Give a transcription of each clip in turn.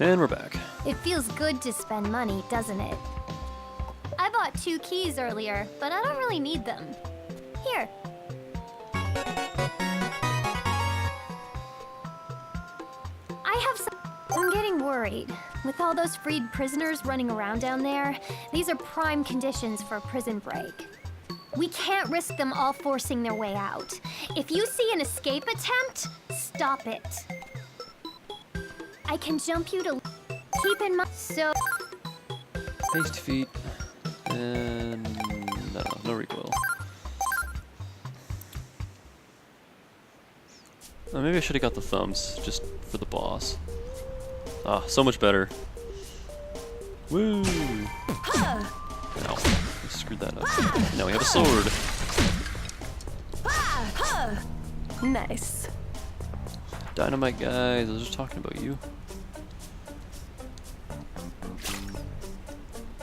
And we're back. It feels good to spend money, doesn't it? I bought 2 keys earlier, but I don't really need them. Here. I have some... I'm getting worried. With all those freed prisoners running around down there, these are prime conditions for a prison break. We can't risk them all forcing their way out. If you see an escape attempt, stop it. I can jump you to... Keep in mind... So... Haste feet. And... no recoil. Maybe I should have got the thumbs, just for the boss. Ah, so much better. Woo! Ow, I screwed that up. Now we have a sword. Nice. Dynamite guys, I was just talking about you.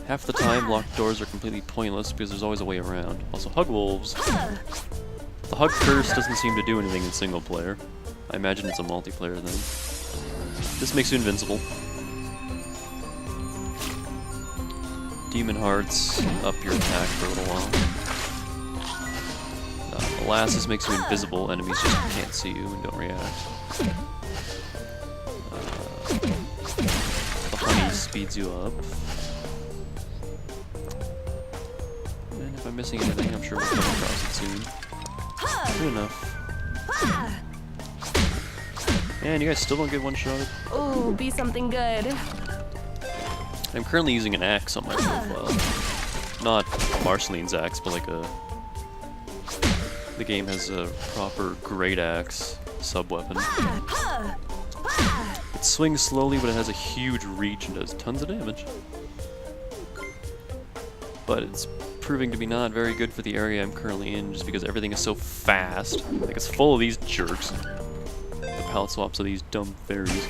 Half the time, locked doors are completely pointless because there's always a way around. Also, hug wolves. The hug curse doesn't seem to do anything in single player. I imagine it's a multiplayer thing. This makes you invincible. Demon hearts up your attack for a little while. Molasses makes you invisible. Enemies just can't see you and don't react. The honey speeds you up. And if I'm missing anything, I'm sure we'll come across it soon. Good enough. Man, you guys still don't get one-shotted? Ooh, be something good. I'm currently using an axe on my profile. Not Marceline's axe, but like a... The game has a proper great axe sub-weapon. It swings slowly, but it has a huge reach and does tons of damage. But it's proving to be not very good for the area I'm currently in, just because everything is so fast. Like, it's full of these jerks. The palette swaps of these dumb fairies.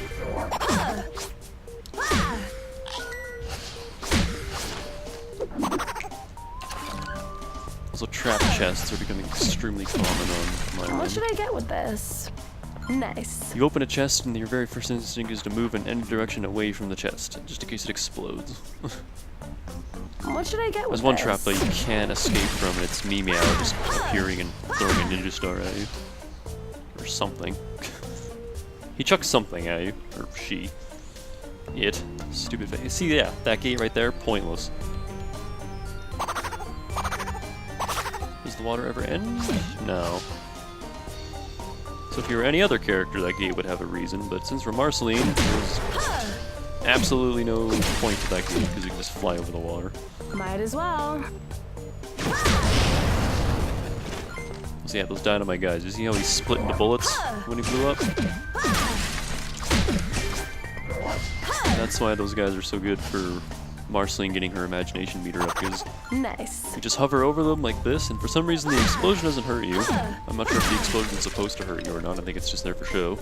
Also, trap chests are becoming extremely common on my run. What should I get with this? Nice. You open a chest and your very first instinct is to move in any direction away from the chest, just in case it explodes. What should I get with There's one this? trap that you can't escape from, and it's me Meow just appearing and throwing a ninja star at you. Or something. He chucks something at you. Or she. It. Stupid face. See, yeah, that gate right there, pointless. Does the water ever end? No. So if you were any other character, that gate would have a reason, but since we're Marceline, there's absolutely no point to that gate, because you can just fly over the water. Might as well. So yeah, those dynamite guys, you see how he split into bullets when he blew up? That's why those guys are so good for Marceline getting her imagination meter up, because Nice. you just hover over them like this, and for some reason the explosion doesn't hurt you. I'm not sure if the explosion is supposed to hurt you or not, I think it's just there for show.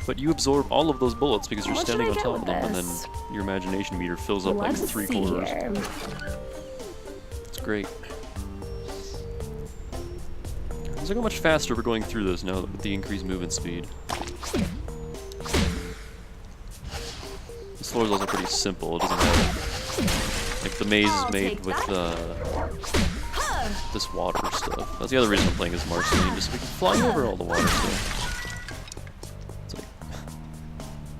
But you absorb all of those bullets because you're What standing should on I top of get them, and with then your imagination meter fills up like Let's see 3/4. here. It's great. Look how much faster we're going through this now with the increased movement speed. This floor is also pretty simple. It doesn't have... Like, the maze is made with this water stuff. That's the other reason I'm playing as Marceline, just so we can fly over all the water stuff. It's like...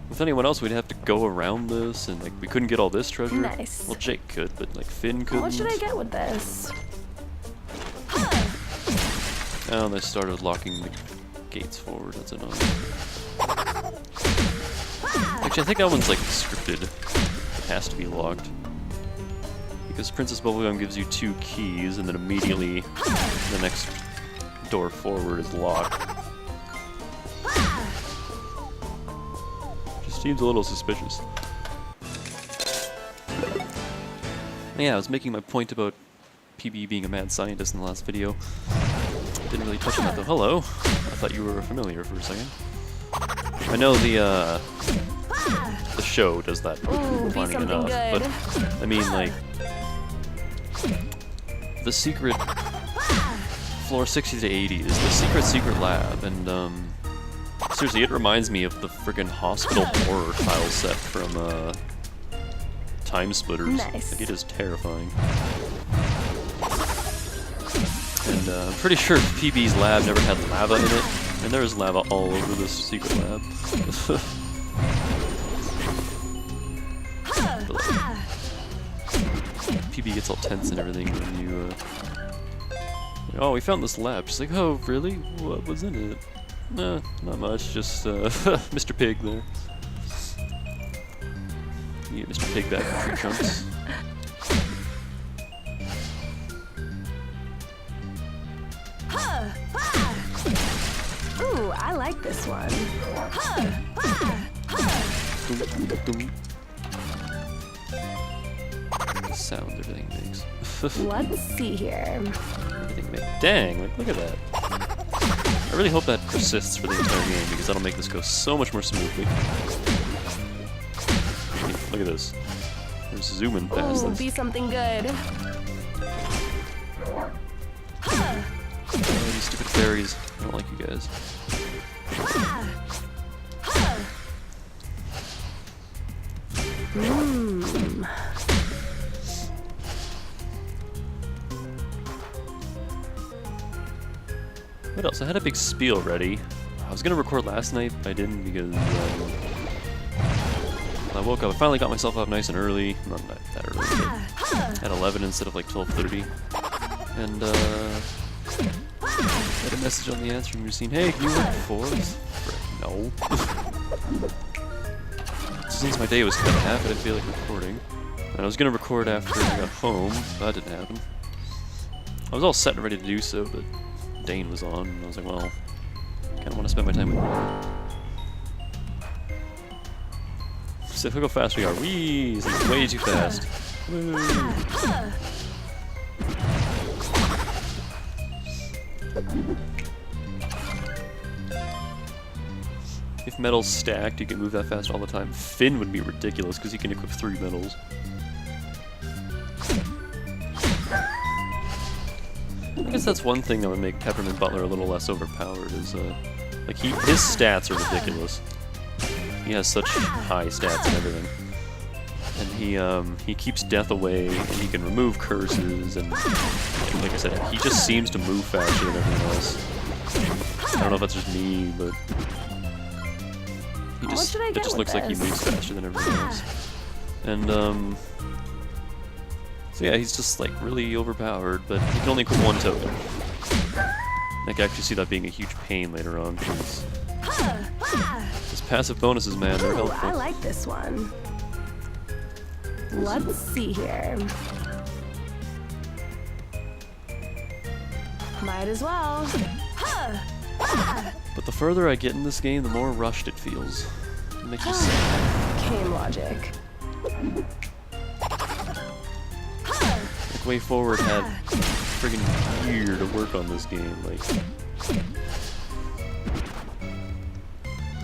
With anyone else, we'd have to go around this, and like we couldn't get all this treasure. Nice. Well, Jake could, but like Finn couldn't. What should I get with this? Oh, they started locking the gates forward. That's annoying. Actually, I think that one's like scripted. It has to be locked. Because Princess Bubblegum gives you 2 keys, and then immediately the next door forward is locked. Just seems a little suspicious. Yeah, I was making my point about PB being a mad scientist in the last video. Didn't really touch on that though. Hello! I thought you were familiar for a second. I know the show does that plenty enough, good. but I mean, like, the secret floor 60 to 80 is the secret lab, and Seriously, it reminds me of the friggin' hospital horror tile set from Time Splitters. Nice. Like, it is terrifying. And I'm pretty sure PB's lab never had lava in it, and there is lava all over this secret lab. But, like, PB gets all tense and everything when you, oh, we found this lab. She's like, oh, really? What was in it? Nah, not much, just, Mr. Pig there. You get Mr. Pig back in tree chunks. Ooh, I like this one. Dum. The sound everything makes. Let's see here. Everything makes. Dang, like, look at that. I really hope that persists for the entire game, because that'll make this go so much more smoothly. Look at this. We're zooming past Ooh, this. be something good. Oh, you stupid fairies. I don't like you guys. Mmm. What else? I had a big spiel ready. I was gonna record last night, but I didn't because I woke up. I finally got myself up nice and early. Not that early, but at 11 instead of like 12:30. And had a message on the answering machine. Hey, can you work before? No. Since my day was cut in half, I didn't feel like recording. And I was gonna record after I got home, but that didn't happen. I was all set and ready to do so, but Dane was on, and I was like, well, I kinda wanna spend my time with him. So look how fast we are. Whee! It's way too fast. Woo. If metal's stacked, you can move that fast all the time. Finn would be ridiculous because he can equip 3 medals. I guess that's one thing that would make Peppermint Butler a little less overpowered. Is like his stats are ridiculous. He has such high stats and everything, and he keeps death away, and he can remove curses, and like I said, he just seems to move faster than everyone else. I don't know if that's just me, but it just looks like he moves faster than everyone else. And so yeah, he's just like really overpowered, but he can only equip 1 token. I can actually see that being a huge pain later on, because his passive bonuses, man, they're Ooh, helpful. I like this one. Let's see here. Might as well. But the further I get in this game, the more rushed it feels. It makes me sad. Game logic. Like, Way Forward had friggin' year to work on this game, like...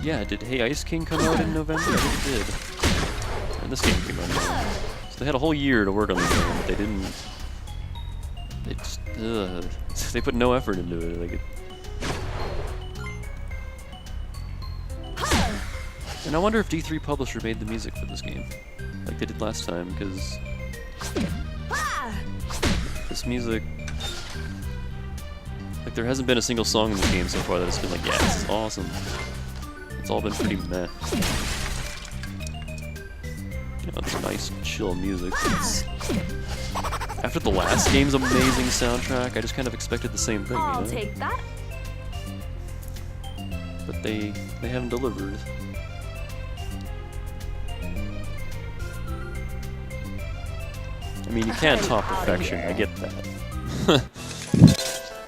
Yeah, did Hey Ice King come out in November? I think it did. And this game came out in November. So they had a whole year to work on this game, but they didn't... They just... they put no effort into it. Like And I wonder if D3 Publisher made the music for this game, like they did last time, because this music, like there hasn't been a single song in this game so far that has been like, yeah, this is awesome. It's all been pretty meh. You know, it's nice, chill music. After the last game's amazing soundtrack, I just kind of expected the same thing, I'll you know? take that. But they haven't delivered. I mean, you can't top perfection, I get that.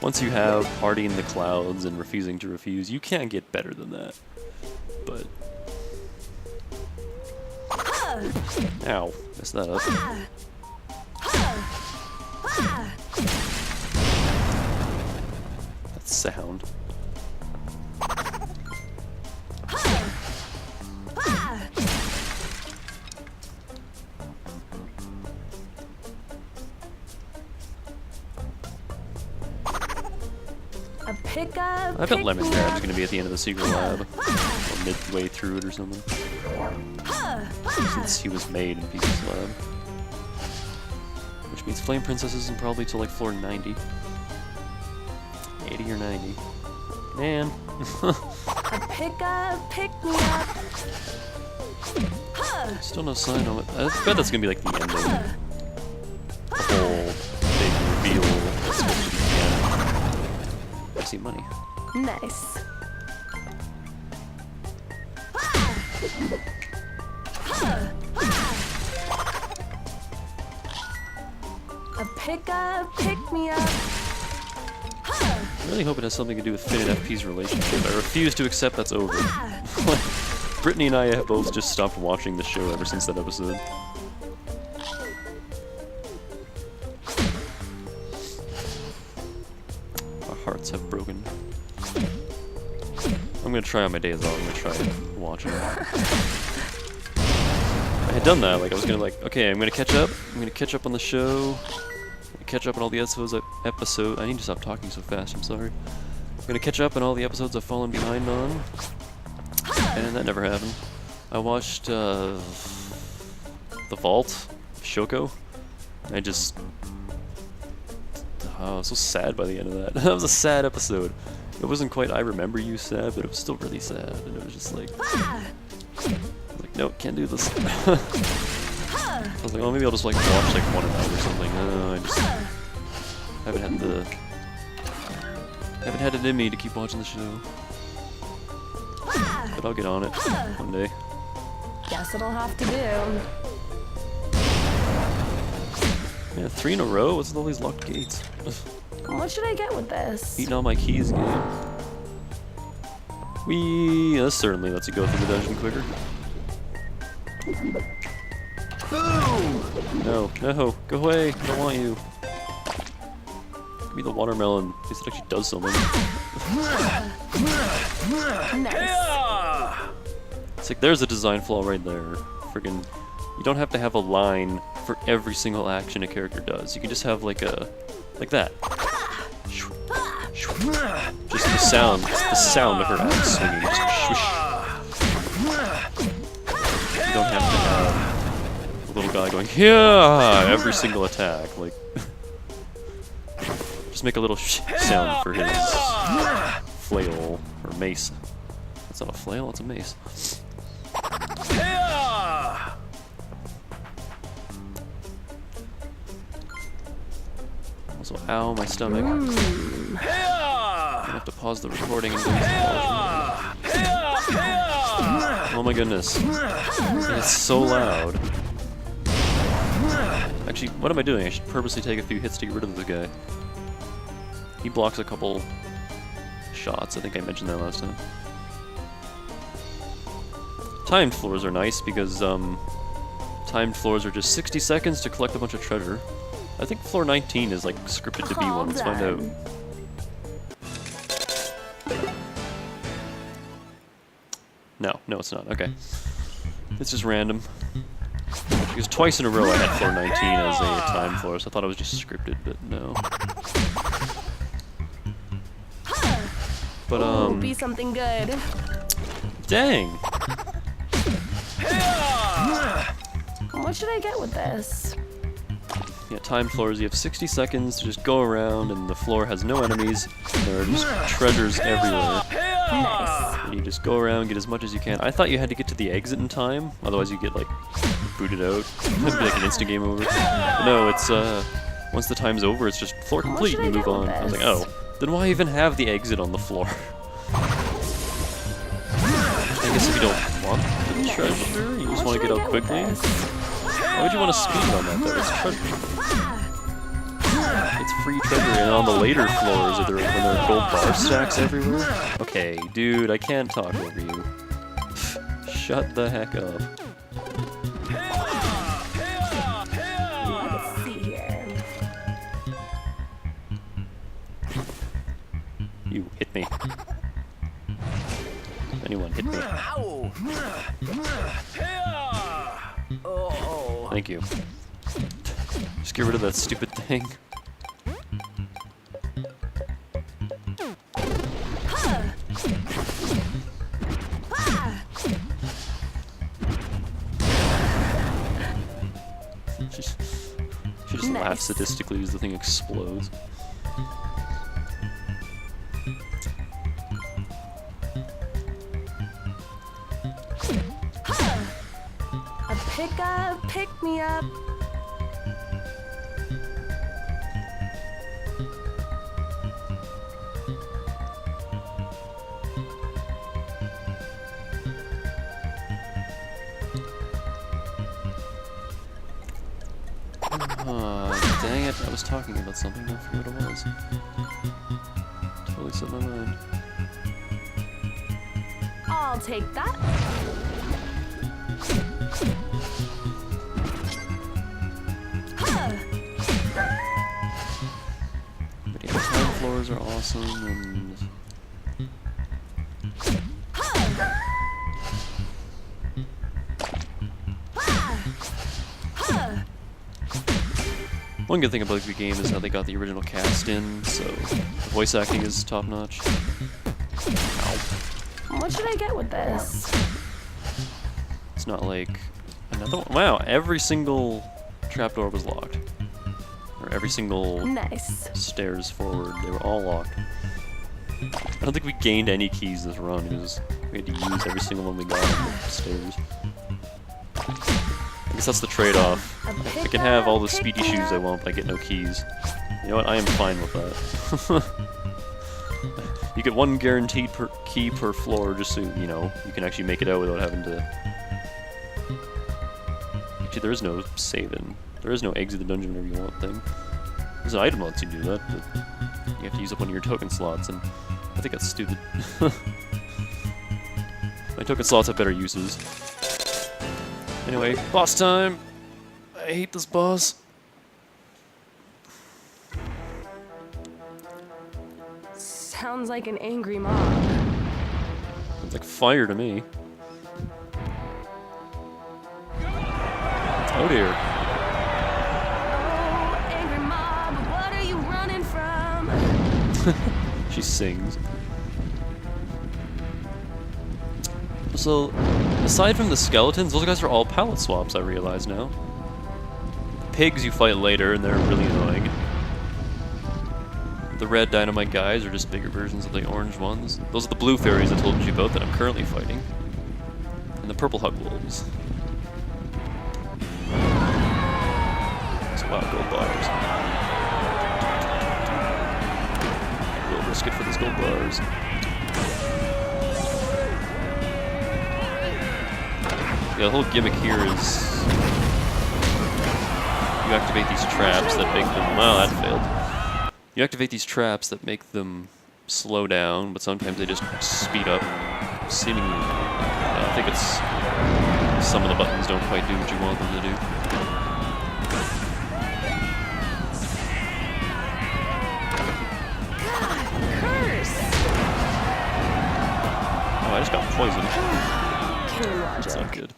Once you have Party in the Clouds and Refusing to Refuse, you can't get better than that. But... Ow, messed that up. That sound. A pick up. I bet Lemon Crab's gonna be at the end of the secret lab, or midway through it or something. Since he was made in Peach's lab. Which means Flame Princess isn't probably till like floor 90. 80 or 90. Man. A pick up, pick me up. Still no sign of it. I bet that's gonna be like the ending. The whole big reveal that's supposed to be the end. I see money. Nice. A pick up, pick me up. I really hope it has something to do with Finn and FP's relationship. I refuse to accept that's over. Brittany and I have both just stopped watching the show ever since that episode. Our hearts have broken. I'm gonna try on my days off. I'm gonna try watching it. I had done that. Like I was gonna like, okay, I'm gonna catch up. I'm gonna catch up on the show. Catch up on all the episodes. I need to stop talking so fast. I'm sorry. I'm gonna catch up on all the episodes I've fallen behind on, and that never happened. I watched The Vault, Shoko. I just, I was so sad by the end of that. That was a sad episode. It wasn't quite I Remember You sad, but it was still really sad, and it was just like, no, can't do this. I was like, oh, maybe I'll just like watch like one of them or something. I just haven't had it in me to keep watching the show. But I'll get on it one day. Guess it'll have to do. Yeah, 3 in a row? What's with all these locked gates? What should I get with this? Eating all my keys game. Whee! This certainly lets you go through the dungeon quicker. No, no, go away, I don't want you. Give me the watermelon, at least it actually does something. Nice. It's like, there's a design flaw right there. Friggin', you don't have to have a line for every single action a character does. You can just have like a, like that. Just the sound of her axe swinging, just swoosh. You don't have to have a little guy going, yeah, every single attack. Like, just make a little sound for his flail or mace. That's not a flail, it's a mace. Also, ow, my stomach. I'm gonna have to pause the recording and do some Oh my goodness. It's so loud. Actually, what am I doing? I should purposely take a few hits to get rid of this guy. He blocks a couple shots. I think I mentioned that last time. Timed floors are nice because timed floors are just 60 seconds to collect a bunch of treasure. I think floor 19 is like scripted to be one. Let's find out. No, it's not. Okay. It's just random. Because twice in a row I had floor 19 as a time floor, so I thought it was just scripted, but no. But Ooh, be something good. Dang! What should I get with this? Yeah, time floors, you have 60 seconds to just go around, and the floor has no enemies, and there are just treasures everywhere. Nice. And you just go around, get as much as you can. I thought you had to get to the exit in time, otherwise you get, like, booted out. It'd be like an instant game over. But no, it's, once the time's over, it's just floor complete, and you move on. I was like, oh, then why even have the exit on the floor? I guess if you don't want the treasure, you just want to get out quickly. Why would you want to speed on that, though? It's treasure. It's free treasure, and on the later floors, when there are gold bar stacks everywhere. Okay, dude, I can't talk over you. Shut the heck up. Let's see here. You hit me. Anyone hit me. Thank you. Just get rid of that stupid thing. She just laughs sadistically as the thing explodes. A pick-up, pick-me-up. Dang it, I was talking about something, I forget what it was. Totally slipped my mind. I'll take that. But yeah, time floors are awesome, and... One good thing about the game is how they got the original cast in, so the voice acting is top notch. What should I get with this? It's not like another one. Wow, every single trapdoor was locked. Or every single Nice. stairs forward, they were all locked. I don't think we gained any keys this run, because we had to use every single one we got on the stairs. I guess that's the trade-off. I can have all the speedy shoes I want, but I get no keys. You know what? I am fine with that. You get one guaranteed key per floor, just so, you know, you can actually make it out without having to... Actually, there is no save-in. There is no exit the dungeon whenever you want thing. There's an item that lets you do that, but you have to use up one of your token slots, and I think that's stupid. My token slots have better uses. Anyway, boss time! I hate this boss. Sounds like an angry mob. Sounds like fire to me. Oh dear. Oh, angry mob, what are you running from? She sings. So, aside from the skeletons, those guys are all palette swaps, I realize now. The pigs you fight later, and they're really annoying. The red dynamite guys are just bigger versions of the orange ones. Those are the blue fairies I told you about that I'm currently fighting. And the purple hug wolves. Wow, gold bars. I will risk it for these gold bars. Yeah, the whole gimmick here is you activate these traps that make them... Well, that failed. You activate these traps that make them slow down, but sometimes they just speed up. Seemingly, I think it's some of the buttons don't quite do what you want them to do. Oh, I just got poisoned. Killing That's not logic. good.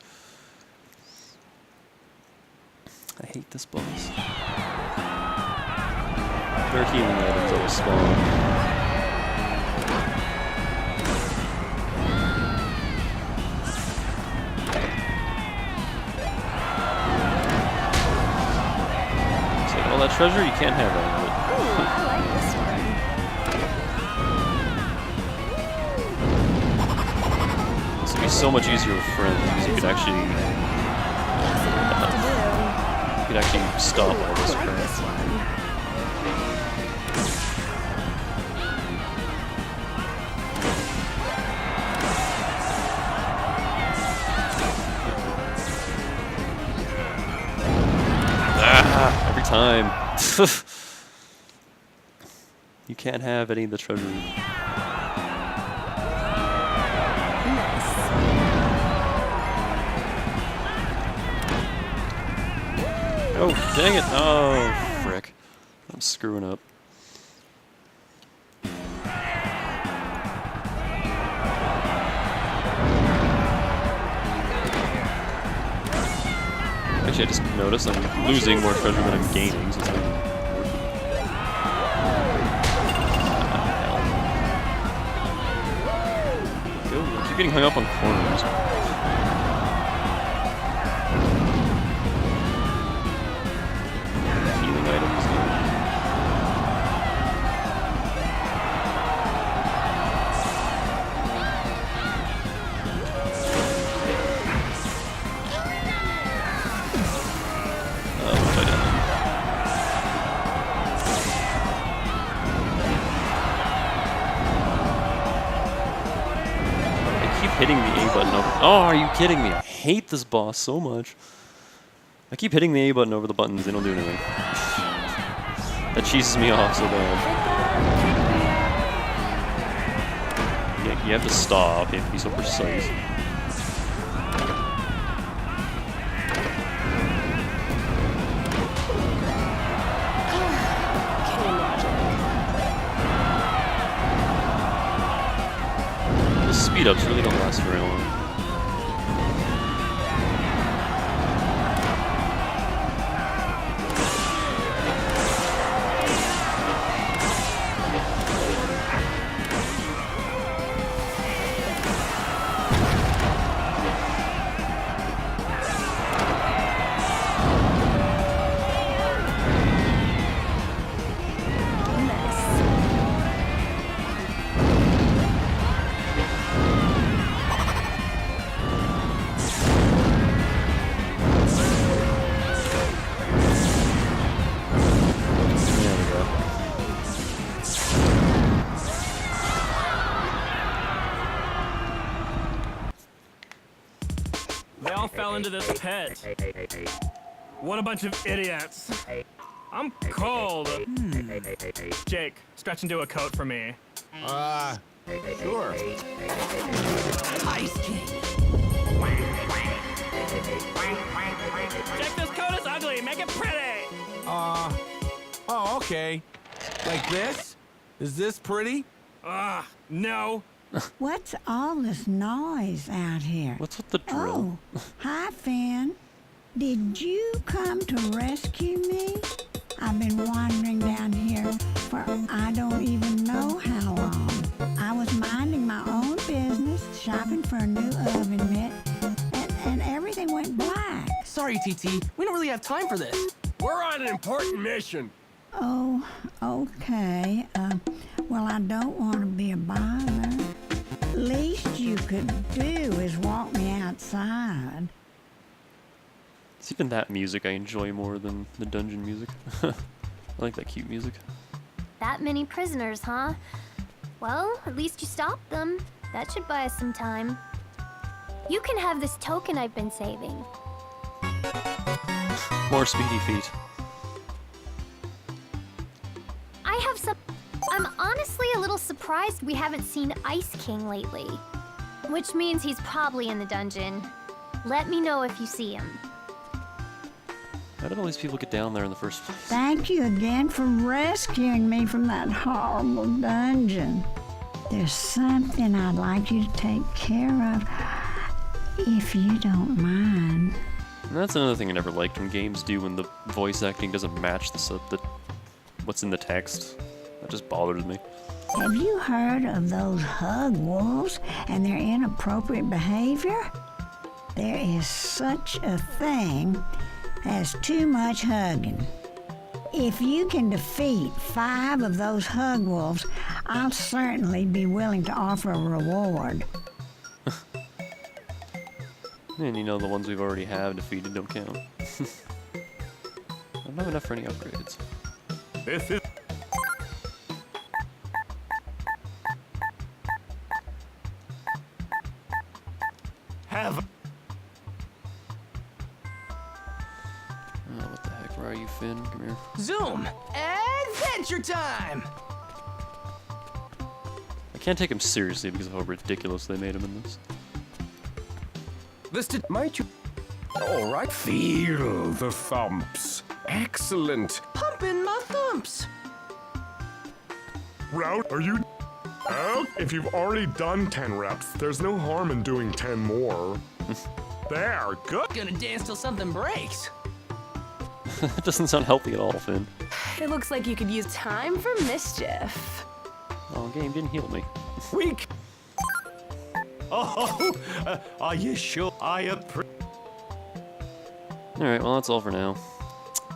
I hate this boss. There are healing items that will spawn. It's like, all that treasure, you can't have any of it. Ooh, I like this one. This would be so much easier with friends because you could actually stop all this I like crap. this one. Ah, every time. You can't have any of the treasure. Oh, dang it! Oh, frick. I'm screwing up. Actually, I just noticed I'm losing more treasure than I'm gaining, so it's not even worth it. Go, I keep getting hung up on corners. Oh, are you kidding me? I hate this boss so much. I keep hitting the A button over the buttons, they don't do anything. That cheeses me off so bad. Yeah, you have to stop, you have to be so precise. The speed-ups really don't last very long. They all fell into this pit. What a bunch of idiots. I'm cold. Jake, stretch into a coat for me. Sure. Ice King. Jake, this coat is ugly. Make it pretty. Oh, okay. Like this? Is this pretty? No. What's all this noise out here? What's with the drill? Oh, hi, Finn. Did you come to rescue me? I've been wandering down here for I don't even know how long. I was minding my own business, shopping for a new oven mitt, and everything went black. Sorry, TT. We don't really have time for this. We're on an important mission. Oh, okay. Well, I don't want to be a bother. Least you could do is walk me outside. It's even that music I enjoy more than the dungeon music. I like that cute music. That many prisoners, huh? Well, at least you stopped them. That should buy us some time. You can have this token I've been saving. More speedy feet. I have some... I'm honestly a little surprised we haven't seen Ice King lately. Which means he's probably in the dungeon. Let me know if you see him. How did all these people get down there in the first place? Thank you again for rescuing me from that horrible dungeon. There's something I'd like you to take care of, if you don't mind. And that's another thing I never liked when games do when the voice acting doesn't match what's in the text. That just bothers me. Have you heard of those hug wolves and their inappropriate behavior? There is such a thing as too much hugging. If you can defeat 5 of those hug wolves, I'll certainly be willing to offer a reward. And you know the ones we've already have defeated don't count. I don't have enough for any upgrades. This is... Have... Oh, what the heck? Where are you, Finn? Come here. Zoom! Adventure time! I can't take him seriously because of how ridiculous they made him in this. This did... Might you... All right. Feel the thumps. Excellent. Pumping my thumps! Route, are you... Oh, if you've already done 10 reps, there's no harm in doing 10 more. There, good. Gonna dance till something breaks. That doesn't sound healthy at all, Finn. It looks like you could use time for mischief. Oh, game didn't heal me. Weak. Are you sure? Alright, well that's all for now.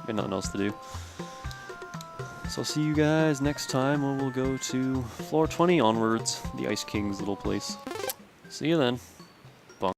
Got nothing else to do. So I'll see you guys next time when we'll go to floor 20 onwards, the Ice King's little place. See you then.